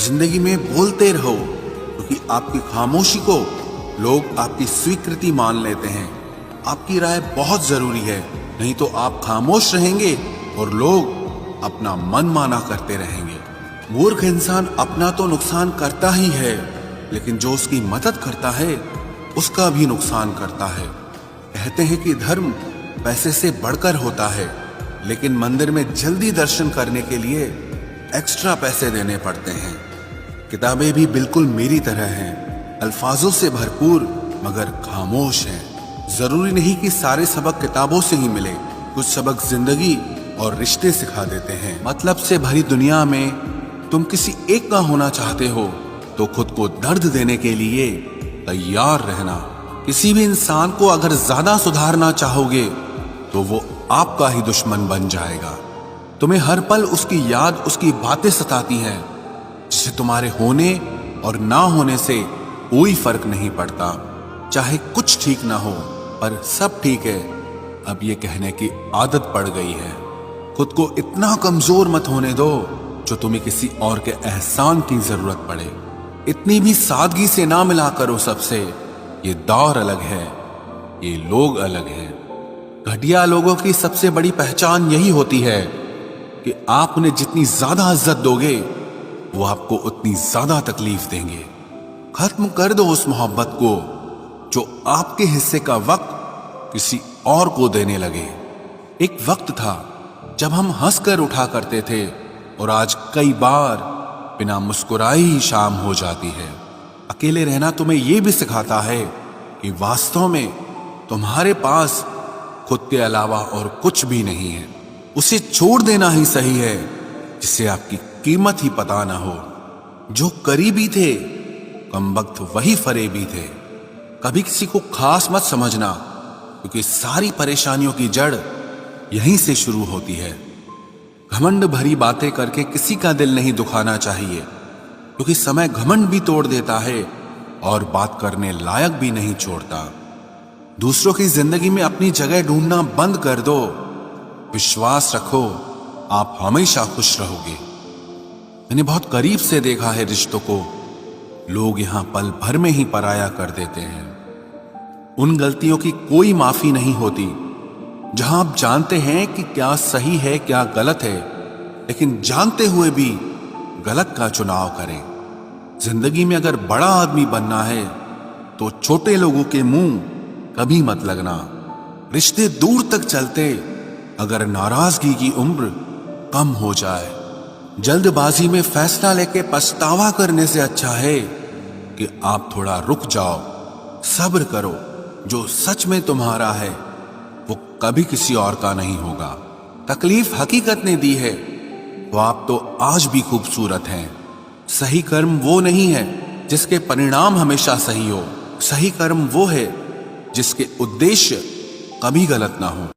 जिंदगी में बोलते रहो, क्योंकि आपकी खामोशी को लोग आपकी स्वीकृति मान लेते हैं। आपकी राय बहुत जरूरी है, नहीं तो आप खामोश रहेंगे और लोग अपना मन माना करते रहेंगे। मूर्ख इंसान अपना तो नुकसान करता ही है, लेकिन जो उसकी मदद करता है उसका भी नुकसान करता है। कहते हैं कि धर्म पैसे से बढ़कर होता है, लेकिन मंदिर में जल्दी दर्शन करने के लिए एक्स्ट्रा पैसे देने पड़ते हैं। किताबें भी बिल्कुल मेरी तरह हैं, अल्फाजों से भरपूर मगर खामोश हैं। जरूरी नहीं कि सारे सबक किताबों से ही मिले, कुछ सबक जिंदगी और रिश्ते सिखा देते हैं। मतलब से भरी दुनिया में तुम किसी एक का होना चाहते हो तो खुद को दर्द देने के लिए तैयार रहना। किसी भी इंसान को अगर ज्यादा सुधारना चाहोगे तो वो आपका ही दुश्मन बन जाएगा। तुम्हें हर पल उसकी याद, उसकी बातें सताती हैं, जिसे तुम्हारे होने और ना होने से कोई फर्क नहीं पड़ता। चाहे कुछ ठीक ना हो पर सब ठीक है, अब ये कहने की आदत पड़ गई है। खुद को इतना कमजोर मत होने दो जो तुम्हें किसी और के एहसान की जरूरत पड़े। इतनी भी सादगी से ना मिला करो सबसे। ये दौर अलग है, ये लोग अलग हैं। घटिया लोगों की सबसे बड़ी पहचान यही होती है कि आप उन्हें जितनी ज्यादा इज्जत दोगे वो आपको उतनी ज्यादा तकलीफ देंगे। खत्म कर दो उस मोहब्बत को जो आपके हिस्से का वक्त किसी और को देने लगे। एक वक्त था जब हम हंसकर उठा करते थे, और आज कई बार बिना मुस्कुराए ही शाम हो जाती है। अकेले रहना तुम्हें यह भी सिखाता है कि वास्तव में तुम्हारे पास खुद के अलावा और कुछ भी नहीं है। उसे छोड़ देना ही सही है जिसे आपकी कीमत ही पता ना हो। जो करीबी थे कमबख्त वही फरेबी थे। कभी किसी को खास मत समझना, क्योंकि सारी परेशानियों की जड़ यहीं से शुरू होती है। घमंड भरी बातें करके किसी का दिल नहीं दुखाना चाहिए, क्योंकि समय घमंड भी तोड़ देता है और बात करने लायक भी नहीं छोड़ता। दूसरों की जिंदगी में अपनी जगह ढूंढना बंद कर दो। विश्वास रखो, आप हमेशा खुश रहोगे। मैंने बहुत करीब से देखा है रिश्तों को, लोग यहां पल भर में ही पराया कर देते हैं। उन गलतियों की कोई माफी नहीं होती जहां आप जानते हैं कि क्या सही है क्या गलत है, लेकिन जानते हुए भी गलत का चुनाव करें। जिंदगी में अगर बड़ा आदमी बनना है तो छोटे लोगों के मुंह कभी मत लगना। रिश्ते दूर तक चलते अगर नाराजगी की उम्र कम हो जाए। जल्दबाजी में फैसला लेके पछतावा करने से अच्छा है कि आप थोड़ा रुक जाओ, सब्र करो। जो सच में तुम्हारा है वो कभी किसी और का नहीं होगा। तकलीफ हकीकत ने दी है तो आप तो आज भी खूबसूरत हैं। सही कर्म वो नहीं है जिसके परिणाम हमेशा सही हो। सही कर्म वो है जिसके उद्देश्य कभी गलत ना हो।